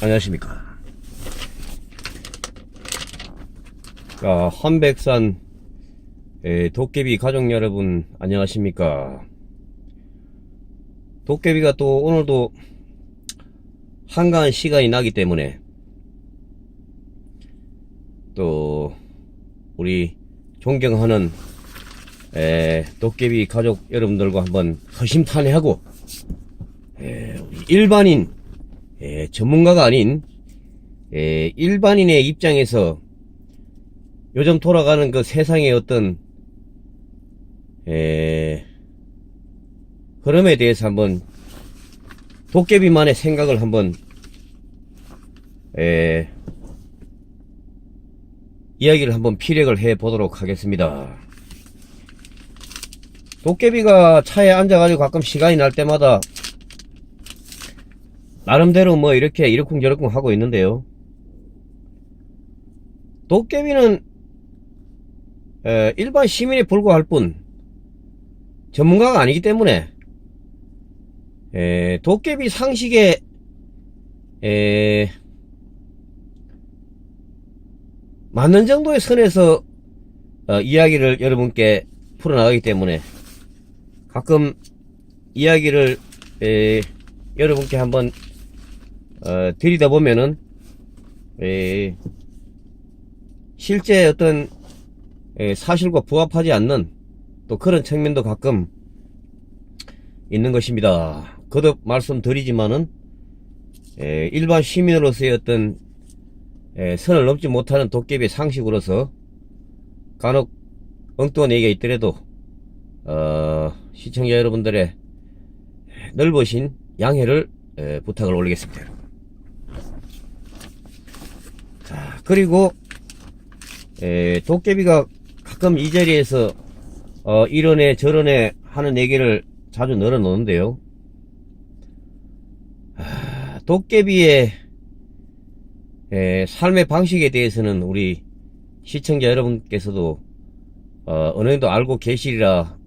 안녕하십니까. 자, 한백산 도깨비 가족 여러분 안녕하십니까. 도깨비가 또 오늘도 한가한 시간이 나기 때문에 또 우리 존경하는 도깨비 가족 여러분들과 한번 허심탄회하고 우리 일반인 전문가가 아닌 일반인의 입장에서 요즘 돌아가는 그 세상의 어떤 흐름에 대해서 한번 도깨비만의 생각을 한번 이야기를 한번 피력을 해 보도록 하겠습니다. 도깨비가 차에 앉아가지고 가끔 시간이 날 때마다 나름대로 뭐 이렇게 이러쿵저러쿵 하고 있는데요. 도깨비는 일반 시민에 불과할 뿐 전문가가 아니기 때문에 도깨비 상식에 맞는 정도의 선에서 이야기를 여러분께 풀어나가기 때문에 가끔 이야기를 여러분께 한번 드리다 보면은 실제 어떤 사실과 부합하지 않는 또 그런 측면도 가끔 있는 것입니다. 거듭 말씀드리지만은 일반 시민으로서의 어떤 선을 넘지 못하는 도깨비의 상식으로서 간혹 엉뚱한 얘기가 있더라도 시청자 여러분들의 넓으신 양해를 부탁을 올리겠습니다. 자, 그리고 도깨비가 가끔 이 자리에서 이런애 저런애 하는 얘기를 자주 늘어놓는데요. 도깨비의 삶의 방식에 대해서는 우리 시청자 여러분께서도 어느 정도 알고 계시리라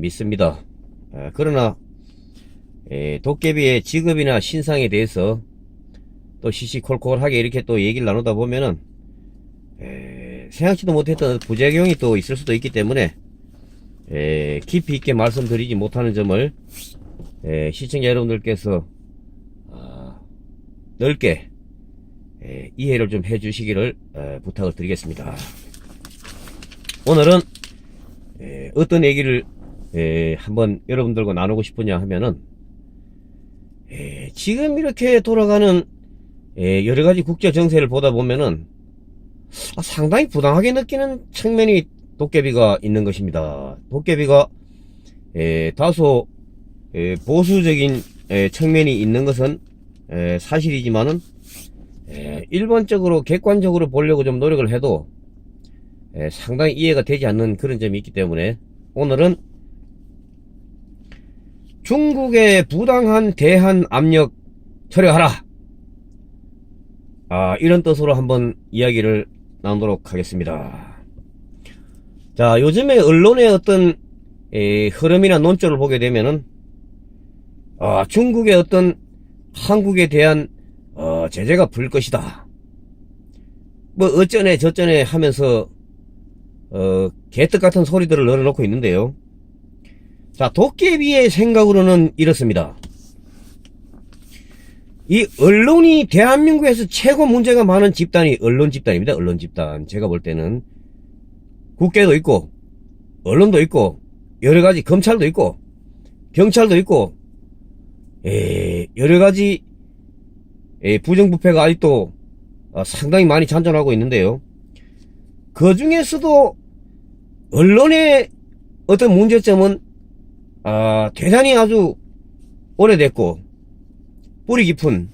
믿습니다. 그러나 도깨비의 직업이나 신상에 대해서 또 시시콜콜하게 이렇게 또 얘기를 나누다 보면은 생각지도 못했던 부작용이 또 있을 수도 있기 때문에 깊이 있게 말씀드리지 못하는 점을 시청자 여러분들께서 넓게 이해를 좀 해주시기를 부탁을 드리겠습니다. 오늘은 어떤 얘기를 한번 여러분들과 나누고 싶으냐 하면은 지금 이렇게 돌아가는 여러가지 국제 정세를 보다 보면은 상당히 부당하게 느끼는 측면이 도깨비가 있는 것입니다. 도깨비가 다소 보수적인 측면이 있는 것은 사실이지만은 일반적으로 객관적으로 보려고 좀 노력을 해도 상당히 이해가 되지 않는 그런 점이 있기 때문에 오늘은 중국의 부당한 대한 압력 철회하라, 이런 뜻으로 한번 이야기를 나누도록 하겠습니다. 자, 요즘에 언론의 어떤 흐름이나 논조를 보게 되면은 중국의 어떤 한국에 대한 제재가 불 것이다, 뭐 어쩌네 저쩌네 하면서 개떡 같은 소리들을 늘어놓고 있는데요. 자, 도깨비의 생각으로는 이렇습니다. 이 언론이 대한민국에서 최고 문제가 많은 집단이 언론 집단입니다. 언론 집단. 제가 볼 때는 국회도 있고 언론도 있고 여러가지 검찰도 있고 경찰도 있고 여러가지 부정부패가 아직도 상당히 많이 잔존하고 있는데요. 그 중에서도 언론의 어떤 문제점은 대단히 아주 오래됐고 뿌리 깊은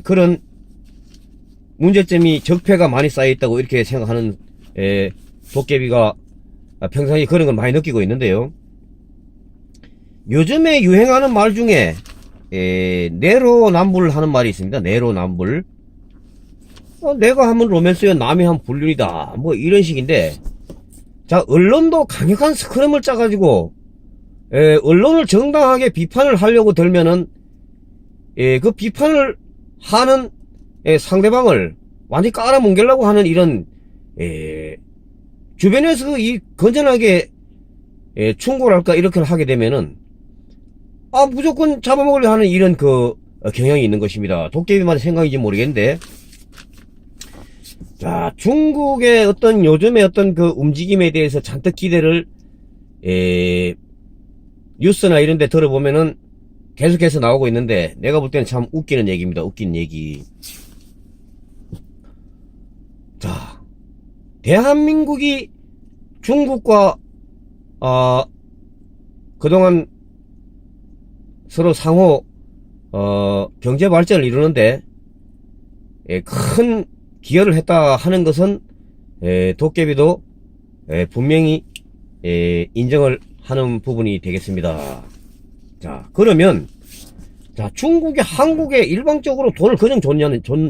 그런 문제점이 적폐가 많이 쌓여있다고 이렇게 생각하는 도깨비가 평상시에 그런 걸 많이 느끼고 있는데요. 요즘에 유행하는 말 중에 내로남불 하는 말이 있습니다. 내로남불. 내가 하면 로맨스여 남이 하면 불륜이다, 뭐 이런 식인데, 자, 언론도 강력한 스크럼을 짜가지고 언론을 정당하게 비판을 하려고 들면은 그 비판을 하는 상대방을 완전히 깔아뭉개려고 하는 이런 주변에서 이 건전하게 충고랄까 이렇게 하게 되면은 무조건 잡아먹으려 하는 이런 경향이 있는 것입니다. 도깨비마다 생각인지 모르겠는데, 자, 중국의 어떤 요즘의 어떤 움직임에 대해서 잔뜩 기대를 뉴스나 이런 데 들어보면은 계속해서 나오고 있는데, 내가 볼 때는 참 웃기는 얘기입니다. 웃긴 얘기. 자, 대한민국이 중국과 그동안 서로 상호 경제 발전을 이루는데 큰 기여를 했다 하는 것은 도깨비도 분명히 인정을 하는 부분이 되겠습니다. 자, 그러면 자, 중국이 한국에 일방적으로 돈을 그냥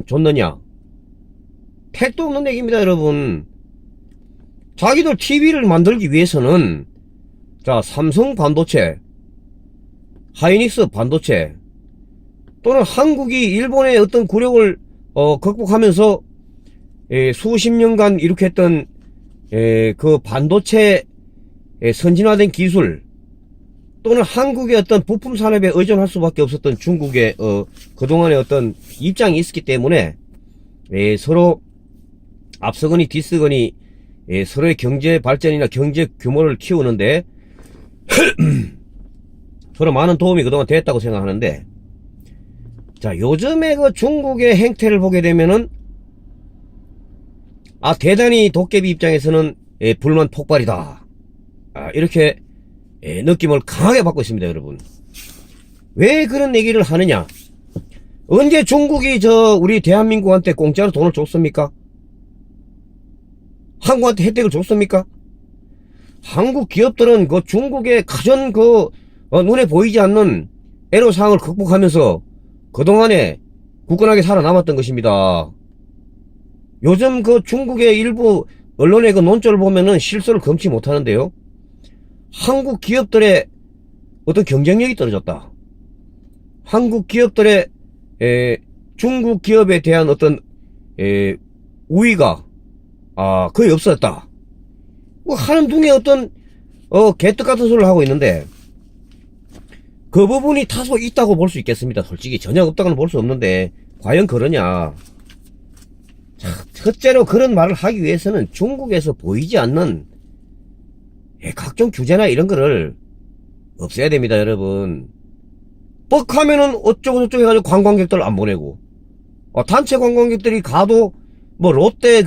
줬느냐? 택도 없는 얘기입니다, 여러분. 자기들 TV를 만들기 위해서는 자, 삼성 반도체, 하이닉스 반도체, 또는 한국이 일본의 어떤 굴욕을 극복하면서 수십 년간 이렇게 했던 그 반도체 선진화된 기술, 또는 한국의 어떤 부품 산업에 의존할 수밖에 없었던 중국의 그동안의 어떤 입장이 있었기 때문에 서로 앞서거니 뒤서거니 서로의 경제 발전이나 경제 규모를 키우는데 서로 많은 도움이 그동안 됐다고 생각하는데, 자, 요즘에 중국의 행태를 보게 되면은 대단히 도깨비 입장에서는 불만 폭발이다, 이렇게 느낌을 강하게 받고 있습니다, 여러분. 왜 그런 얘기를 하느냐? 언제 중국이 우리 대한민국한테 공짜로 돈을 줬습니까? 한국한테 혜택을 줬습니까? 한국 기업들은 중국의 가전 눈에 보이지 않는 애로사항을 극복하면서 그동안에 굳건하게 살아남았던 것입니다. 요즘 중국의 일부 언론의 논조를 보면은 실수를 금치 못하는데요, 한국 기업들의 어떤 경쟁력이 떨어졌다, 한국 기업들의 중국 기업에 대한 어떤 우위가 거의 없었다, 하는 둥에 어떤 개떡 같은 소리를 하고 있는데, 그 부분이 다소 있다고 볼 수 있겠습니다. 솔직히 전혀 없다고는 볼 수 없는데 과연 그러냐? 자, 첫째로 그런 말을 하기 위해서는 중국에서 보이지 않는 각종 규제나 이런 거를 없애야 됩니다, 여러분. 뻑하면은 어쩌고저쩌고 해가지고 관광객들 안 보내고, 단체 관광객들이 가도 롯데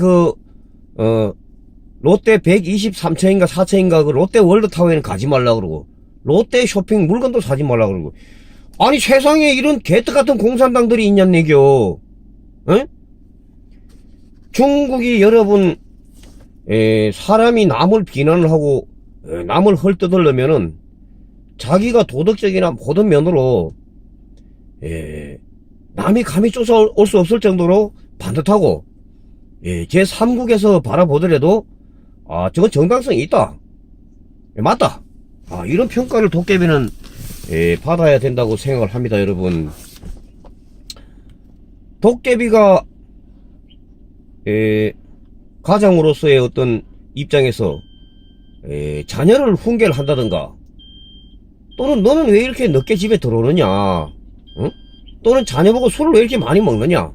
롯데 123층인가 4층인가 롯데 월드타워에는 가지 말라 그러고, 롯데 쇼핑 물건도 사지 말라 그러고, 아니 세상에 이런 개떡같은 공산당들이 있냔 얘기요. 에? 중국이 여러분 사람이 남을 비난을 하고 남을 헐뜯으려면은 자기가 도덕적이나 모든 면으로 남이 감히 쫓아올 수 없을 정도로 반듯하고, 제3국에서 바라보더라도 저건 정당성이 있다, 맞다, 이런 평가를 도깨비는 받아야 된다고 생각을 합니다, 여러분. 도깨비가 가장으로서의 어떤 입장에서 자녀를 훈계를 한다든가, 또는 너는 왜 이렇게 늦게 집에 들어오느냐, 또는 자녀 보고 술을 왜 이렇게 많이 먹느냐,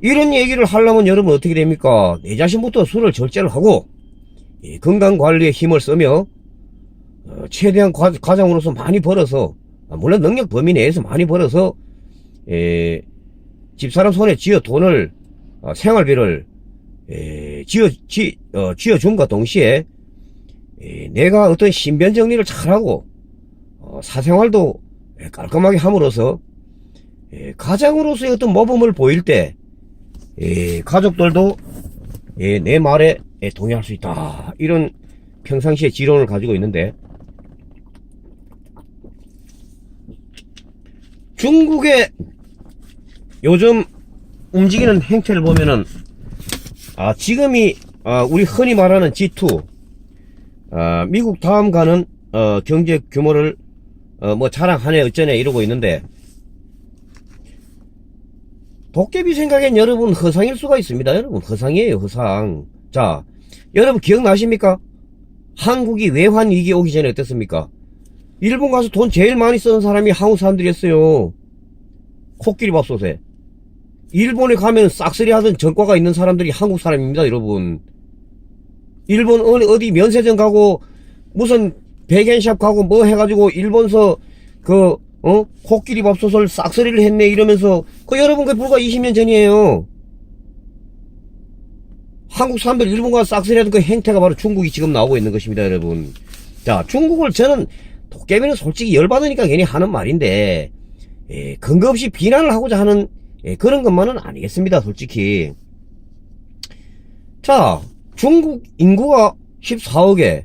이런 얘기를 하려면 여러분 어떻게 됩니까? 내 자신부터 술을 절제를 하고 건강관리에 힘을 쓰며 최대한 가장으로서 많이 벌어서, 물론 능력 범위 내에서 많이 벌어서 집사람 손에 쥐어 돈을 생활비를 쥐어줌과 동시에 내가 어떤 신변 정리를 잘하고 사생활도 깔끔하게 함으로써 가장으로서의 어떤 모범을 보일 때 가족들도 내 말에 동의할 수 있다, 이런 평상시에 지론을 가지고 있는데, 중국의 요즘 움직이는 행태를 보면은 지금이 우리 흔히 말하는 G2, 미국 다음 가는 경제 규모를 자랑하네 어쩌네 이러고 있는데, 도깨비 생각엔 여러분 허상일 수가 있습니다. 여러분 허상이에요, 허상. 자, 여러분 기억나십니까? 한국이 외환위기 오기 전에 어땠습니까? 일본 가서 돈 제일 많이 쓰는 사람이 한국 사람들이었어요. 코끼리밥솥에. 일본에 가면 싹쓸이 하던 전과가 있는 사람들이 한국 사람입니다, 여러분. 일본 어디 면세점 가고 무슨 백엔샵 가고 뭐 해가지고 일본서 코끼리밥솥을 싹쓸이를 했네 이러면서 여러분 그 불과 20년 전이에요. 한국 사람들 일본 가서 싹쓸이 하던 그 행태가 바로 중국이 지금 나오고 있는 것입니다, 여러분. 자, 중국을 저는 도깨비는 솔직히 열받으니까 괜히 하는 말인데 근거 없이 비난을 하고자 하는 그런 것만은 아니겠습니다, 솔직히. 자, 중국 인구가 14억에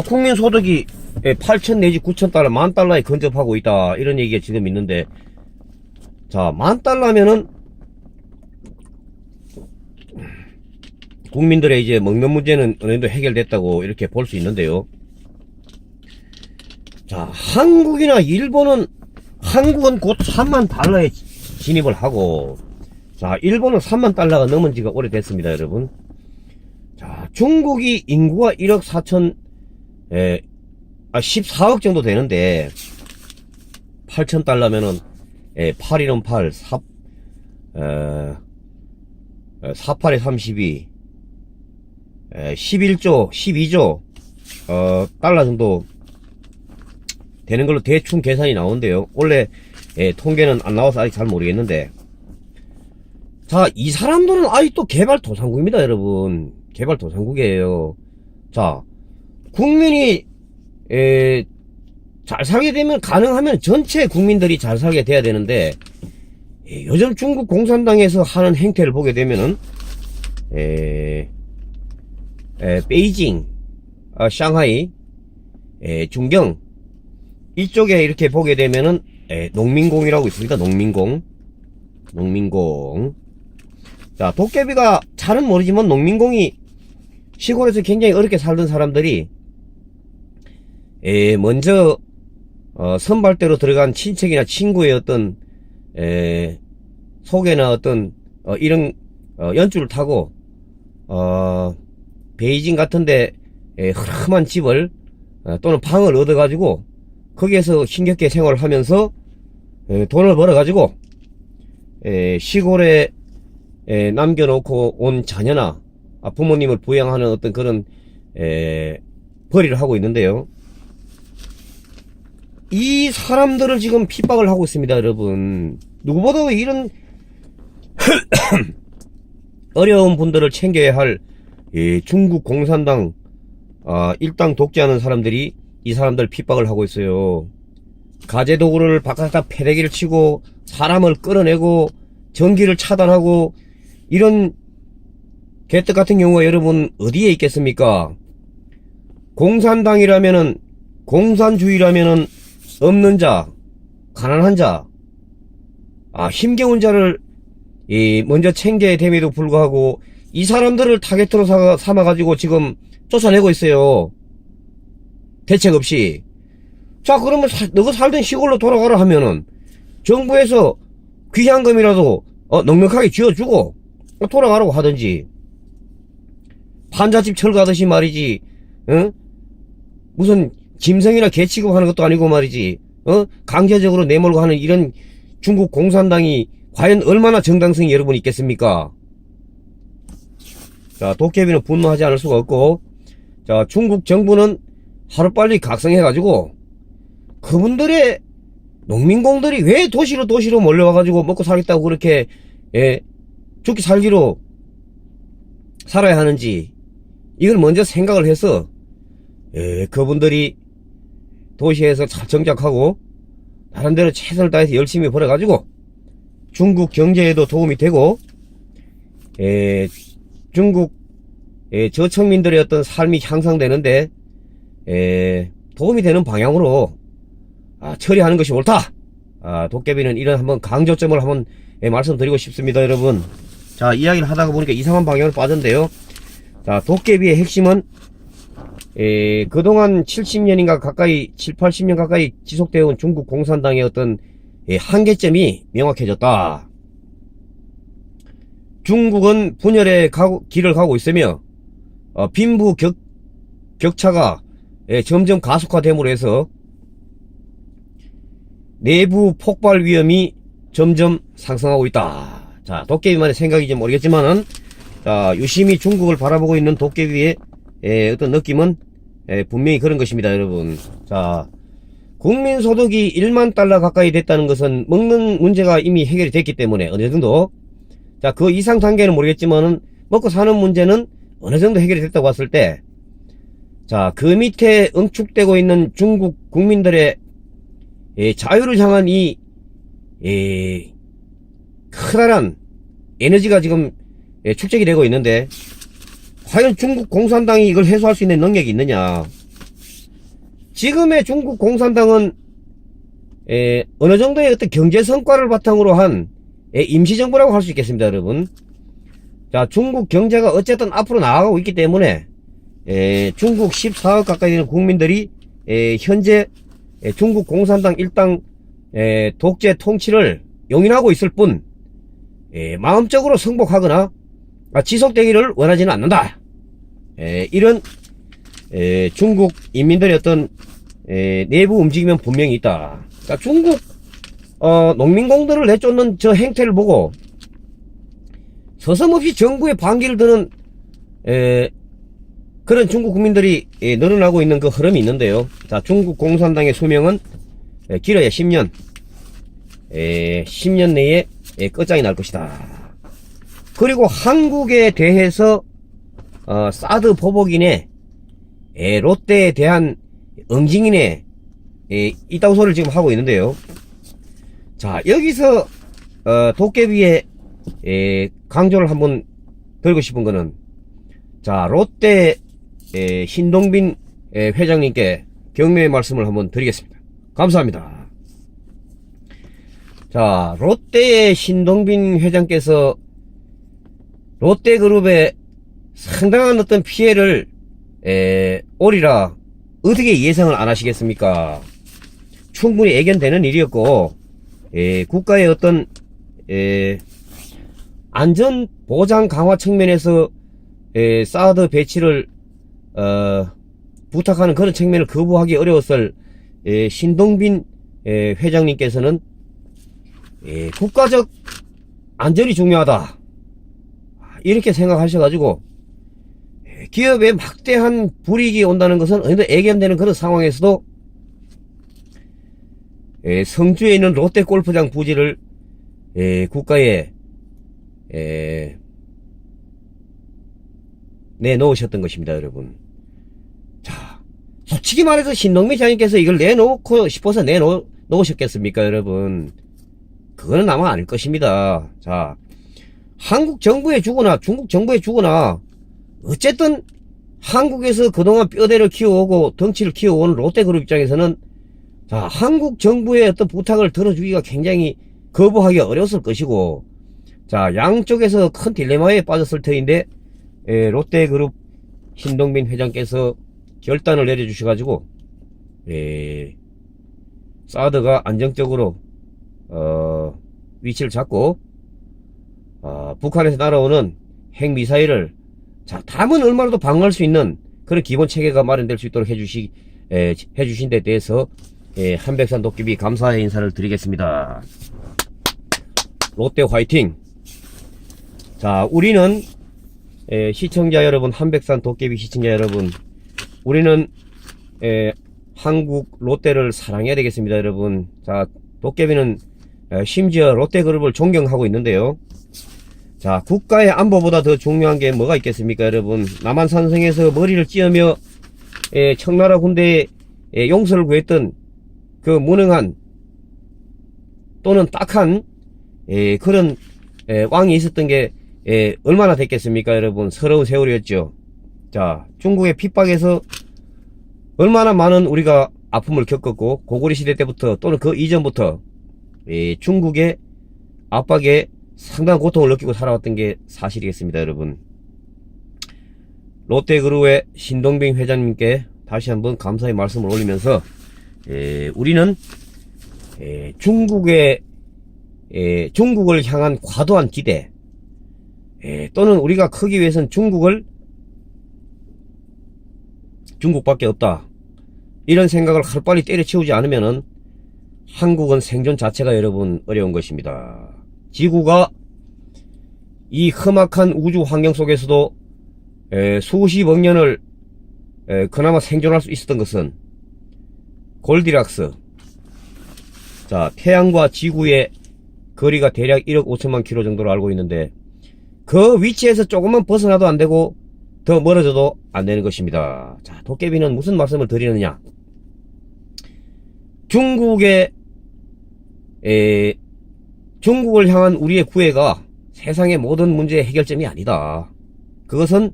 국민소득이 8천 내지 9천 달러, 만 달러에 근접하고 있다, 이런 얘기가 지금 있는데, 자, 만 달러면은 국민들의 이제 먹는 문제는 어느 정도 해결됐다고 이렇게 볼 수 있는데요. 자, 한국이나 일본은 곧 3만 달러에 진입을 하고, 자, 일본은 3만 달러가 넘은 지가 오래됐습니다, 여러분. 자, 중국이 인구가 1억 4천 14억 정도 되는데 8천 달러면은 8일은 8, 48에 32, 11조, 12조 달러 정도 되는 걸로 대충 계산이 나오는데요. 원래 통계는 안 나와서 아직 잘 모르겠는데, 자, 이 사람들은 아직도 개발도상국입니다, 여러분. 개발도상국이에요. 자, 국민이 잘 살게 되면, 가능하면 전체 국민들이 잘 살게 돼야 되는데, 요즘 중국 공산당에서 하는 행태를 보게 되면은 베이징, 상하이, 중경 이쪽에 이렇게 보게 되면은 농민공이라고 있습니다. 농민공. 자, 도깨비가 잘은 모르지만 농민공이 시골에서 굉장히 어렵게 살던 사람들이 먼저 선발대로 들어간 친척이나 친구의 어떤 소개나 어떤 이런 연줄을 타고 베이징 같은데 흐름한 집을 또는 방을 얻어가지고 거기에서 힘겹게 생활을 하면서 돈을 벌어가지고 시골에 남겨놓고 온 자녀나 부모님을 부양하는 어떤 그런 벌이를 하고 있는데요. 이 사람들을 지금 핍박을 하고 있습니다, 여러분. 누구보다 이런 어려운 분들을 챙겨야 할 중국 공산당 일당 독재하는 사람들이 이 사람들 핍박을 하고 있어요. 가재도구를 바깥에다 패대기를 치고 사람을 끌어내고 전기를 차단하고, 이런 개떡 같은 경우가 여러분 어디에 있겠습니까? 공산당이라면은, 공산주의라면은 없는 자, 가난한 자, 힘겨운 자를 먼저 챙겨야 됨에도 불구하고 이 사람들을 타겟으로 삼아가지고 지금 쫓아내고 있어요. 대책 없이. 자, 그러면 너가 살던 시골로 돌아가라 하면은 정부에서 귀향금이라도 넉넉하게 쥐어주고 돌아가라고 하든지, 판잣집 철거하듯이 말이지, 무슨 짐승이나 개 취급하는 것도 아니고 말이지, 강제적으로 내몰고 하는 이런 중국 공산당이 과연 얼마나 정당성이 여러분 있겠습니까? 자, 도깨비는 분노하지 않을 수가 없고, 자, 중국 정부는 하루빨리 각성해가지고 그분들의 농민공들이 왜 도시로 몰려와가지고 먹고 살겠다고 그렇게 죽기 살기로 살아야 하는지, 이걸 먼저 생각을 해서 그분들이 도시에서 잘 정착하고 나름대로 최선을 다해서 열심히 벌어가지고 중국 경제에도 도움이 되고 중국 저층민들의 어떤 삶이 향상되는데 도움이 되는 방향으로 처리하는 것이 옳다. 도깨비는 이런 한번 강조점을 한번 말씀드리고 싶습니다, 여러분. 자, 이야기를 하다가 보니까 이상한 방향으로 빠졌는데요. 자, 도깨비의 핵심은 그동안 70년인가 가까이, 7, 80년 가까이 지속되어 온 중국 공산당의 어떤 한계점이 명확해졌다. 중국은 분열의 길을 가고 있으며 빈부 격차가 점점 가속화됨으로 해서 내부 폭발 위험이 점점 상승하고 있다. 자, 도깨비만의 생각인지 모르겠지만은, 자, 유심히 중국을 바라보고 있는 도깨비의 어떤 느낌은 분명히 그런 것입니다, 여러분. 자, 국민소득이 1만 달러 가까이 됐다는 것은 먹는 문제가 이미 해결이 됐기 때문에 어느 정도, 자, 그 이상 단계는 모르겠지만은 먹고 사는 문제는 어느 정도 해결이 됐다고 봤을 때, 자, 그 밑에 응축되고 있는 중국 국민들의 자유를 향한 이 커다란 에너지가 지금 축적이 되고 있는데, 과연 중국 공산당이 이걸 해소할 수 있는 능력이 있느냐. 지금의 중국 공산당은 어느 정도의 어떤 경제 성과를 바탕으로 한 임시정부라고 할 수 있겠습니다, 여러분. 자, 중국 경제가 어쨌든 앞으로 나아가고 있기 때문에 중국 14억 가까이 되는 국민들이 현재 중국 공산당 일당 독재 통치를 용인하고 있을 뿐 마음적으로 승복하거나 지속되기를 원하지는 않는다. 이런 중국 인민들의 어떤 내부 움직임은 분명히 있다. 그러니까 중국 농민공들을 내쫓는 저 행태를 보고 서슴없이 정부의 반기를 드는 그런 중국 국민들이 늘어나고 있는 그 흐름이 있는데요. 자, 중국 공산당의 수명은 길어야 10년 10년 내에 끝장이 날 것이다. 그리고 한국에 대해서 사드 보복인의 롯데에 대한 응징인의 이따구 소리를 지금 하고 있는데요. 자, 여기서 도깨비의 강조를 한번 들고 싶은 거는, 자, 롯데 신동빈 회장님께 격려의 말씀을 한번 드리겠습니다. 감사합니다. 자, 롯데의 신동빈 회장께서 롯데그룹에 상당한 어떤 피해를 오리라 어떻게 예상을 안 하시겠습니까? 충분히 예견되는 일이었고, 국가의 어떤 안전 보장 강화 측면에서 사드 배치를 부탁하는 그런 측면을 거부하기 어려웠을 신동빈 회장님께서는 국가적 안전이 중요하다 이렇게 생각하셔가지고 기업에 막대한 불이익이 온다는 것은 어느 정도 예견되는 그런 상황에서도 성주에 있는 롯데골프장 부지를 국가에 내놓으셨던 것입니다, 여러분. 자, 솔직히 말해서 신동빈 장님께서 이걸 내놓고 싶어서 내놓으셨겠습니까, 여러분? 그거는 아마 아닐 것입니다. 자, 한국 정부에 주거나 중국 정부에 주거나 어쨌든 한국에서 그동안 뼈대를 키워오고 덩치를 키워온 롯데그룹 입장에서는, 자, 한국 정부의 어떤 부탁을 들어주기가 굉장히 거부하기가 어려웠을 것이고, 자, 양쪽에서 큰 딜레마에 빠졌을 터인데 롯데그룹 신동빈 회장께서 결단을 내려주셔가지고 사드가 안정적으로 위치를 잡고 북한에서 날아오는 핵미사일을, 자, 담은 얼마라도 방어할 수 있는 그런 기본 체계가 마련될 수 있도록 해주신 데 대해서 한백산 도깨비 감사의 인사를 드리겠습니다. 롯데 화이팅! 자, 우리는 시청자 여러분, 한백산 도깨비 시청자 여러분, 우리는 한국 롯데를 사랑해야 되겠습니다, 여러분. 자, 도깨비는 심지어 롯데그룹을 존경하고 있는데요. 자, 국가의 안보보다 더 중요한 게 뭐가 있겠습니까, 여러분? 남한산성에서 머리를 찧으며 청나라 군대에 용서를 구했던 그 무능한 또는 딱한 그런 왕이 있었던 게 얼마나 됐겠습니까, 여러분? 서러운 세월이었죠. 자, 중국의 핍박에서 얼마나 많은 우리가 아픔을 겪었고, 고구려 시대 때부터 또는 그 이전부터 중국의 압박에 상당한 고통을 느끼고 살아왔던 게 사실이겠습니다, 여러분. 롯데그룹의 신동빈 회장님께 다시 한번 감사의 말씀을 올리면서 우리는 중국을 향한 과도한 기대, 또는 우리가 크기 위해서는 중국밖에 없다. 이런 생각을 하루빨리 때려치우지 않으면은 한국은 생존 자체가 여러분 어려운 것입니다. 지구가 이 험악한 우주 환경 속에서도 수십억 년을 그나마 생존할 수 있었던 것은 골디락스. 자, 태양과 지구의 거리가 대략 1억 5천만 킬로 정도로 알고 있는데 그 위치에서 조금만 벗어나도 안 되고 더 멀어져도 안 되는 것입니다. 자, 도깨비는 무슨 말씀을 드리느냐? 중국을 향한 우리의 구애가 세상의 모든 문제의 해결점이 아니다. 그것은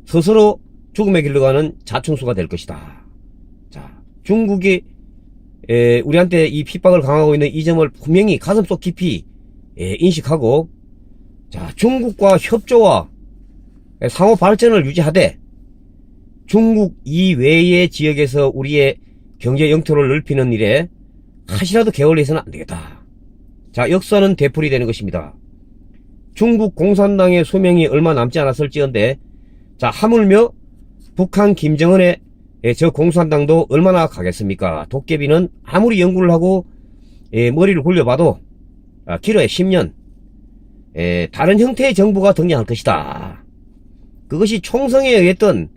스스로 죽음의 길로 가는 자충수가 될 것이다. 자, 중국이 우리한테 이 핍박을 강하고 있는 이 점을 분명히 가슴속 깊이 인식하고, 자, 중국과 협조와 상호 발전을 유지하되 중국 이외의 지역에서 우리의 경제 영토를 넓히는 일에 하시라도 게을리해서는 안 되겠다. 자, 역사는 되풀이 되는 것입니다. 중국 공산당의 수명이 얼마 남지 않았을지언데, 자, 하물며 북한 김정은의 저 공산당도 얼마나 가겠습니까? 도깨비는 아무리 연구를 하고 머리를 굴려봐도 길어야 10년 다른 형태의 정부가 등장할 것이다. 그것이 총성에 의했던